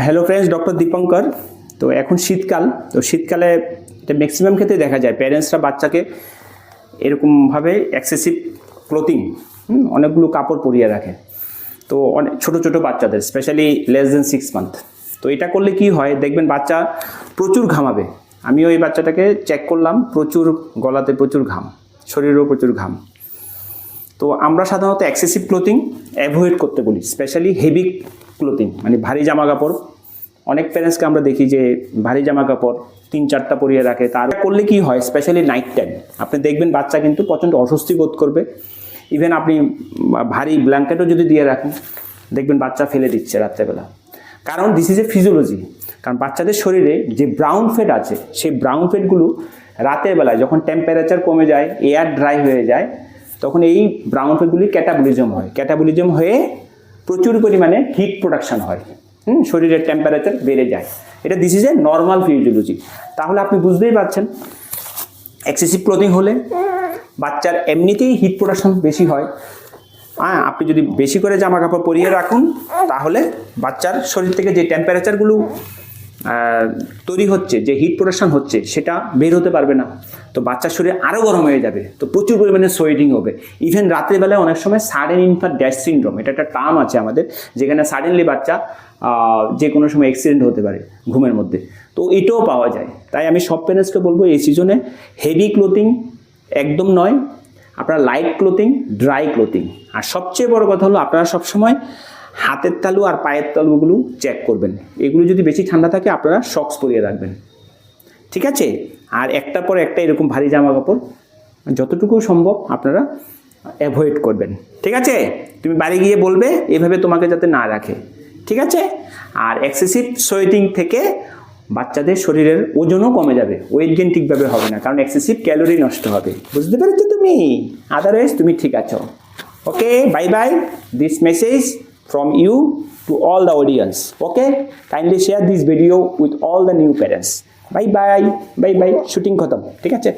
Hello friends, doctor Dipankar. তো এখন শীতকাল, তো শীতকালে এটা ম্যাক্সিমাম ক্ষেত্রে দেখা যায় প্যারেন্টসরা বাচ্চাকে এরকমভাবে এক্সেসিভ ক্লোথিং, অনেকগুলো কাপড় পরিয়ে রাখে। তো অনেক ছোটো ছোটো বাচ্চাদের, স্পেশালি লেস দেন 6 মান্থ। তো এটা করলে কি হয়, দেখবেন বাচ্চা প্রচুর ঘামাবে। আমিও এই বাচ্চাটাকে চেক করলাম, প্রচুর গলাতে প্রচুর ঘাম, শরীরেও প্রচুর ঘাম। তো আমরা সাধারণত এক্সেসিভ ক্লোথিং অ্যাভয়েড করতে বলি, স্পেশালি হেভি ক্লোথিং, মানে ভারী জামা কাপড়। অনেক প্যারেন্টসকে আমরা দেখি যে ভারী জামা কাপড় 3-4টা পরিয়ে রাখে। তার করলে কি হয়, স্পেশালি নাইট টাইম আপনি দেখবেন বাচ্চা কিন্তু প্রচণ্ড অস্বস্তি বোধ করবে। ইভেন আপনি ভারী ব্ল্যাঙ্কেটও যদি দিয়ে রাখেন, দেখবেন বাচ্চা ফেলে দিচ্ছে রাত্রেবেলা। কারণ দিস ইজ এ ফিজিওলজি। কারণ বাচ্চাদের শরীরে যে ব্রাউন ফ্যাট আছে, সেই ব্রাউন ফ্যাটগুলো রাতের বেলায় যখন টেম্পারেচার কমে যায়, এয়ার ড্রাই হয়ে যায়, তখন এই ব্রাউন ফ্যাটগুলি ক্যাটাবলিজম হয়। ক্যাটাবলিজম হয়ে প্রচুর পরিমাণে হিট প্রোডাকশন হয়, শরীরের টেম্পারেচার বেড়ে যায়। এটা this is a normal physiology. তাহলে আপনি বুঝতেই পারছেন, এক্সেসিভ ক্লোথিং হলে বাচ্চার এমনিতেই হিট প্রোডাকশন বেশি হয়। আপনি যদি বেশি করে জামা কাপড় পরিয়ে রাখুন, তাহলে বাচ্চার শরীর থেকে যে টেম্পারেচারগুলো তৈরি হচ্ছে, যে হিট প্রোডাকশন হচ্ছে, সেটা বের হতে পারবে না। তো বাচ্চার শরীর আরও গরম হয়ে যাবে, তো প্রচুর পরিমাণে সোয়েটিং হবে। ইভেন রাত্রিবেলায় অনেক সময় সাডেন ইনফ্যান্ট ড্যাশ সিনড্রোম, এটা একটা টার্ম আছে আমাদের, যেখানে সাডেনলি বাচ্চা যে কোনো সময় অ্যাক্সিডেন্ট হতে পারে ঘুমের মধ্যে। তো এটাও পাওয়া যায়। তাই আমি সব প্যারেন্টসকে বলবো, এই সিজনে হেভি ক্লোথিং একদম নয়, আপনারা লাইট ক্লোথিং, ড্রাই ক্লোথিং। আর সবচেয়ে বড় কথা হলো, আপনারা সবসময় হাতের তালু আর পায়ের তালুগুলো চেক করবেন। এগুলো যদি বেশি ঠান্ডা থাকে, আপনারা সক্স পরিয়ে রাখবেন, ঠিক আছে? আর একটার পর একটা এরকম ভারী জামা কাপড় যতটুকু সম্ভব আপনারা অ্যাভয়েড করবেন, ঠিক আছে? তুমি বাড়ি গিয়ে বলবে এভাবে তোমাকে যাতে না রাখে, ঠিক আছে? আর এক্সেসিভ সোয়েটিং থেকে বাচ্চাদের শরীরের ওজনও কমে যাবে, ওয়েট গেইন ঠিকভাবে হবে না, কারণ এক্সেসিভ ক্যালোরি নষ্ট হবে। বুঝতে পেরেছো তুমি? আদারওয়াইজ তুমি ঠিক আছো। Okay, bye bye. This message from you to all the audience. Okay, kindly share this video with all the new parents. Bye bye, bye bye. Shooting khatam, ঠিক আছে?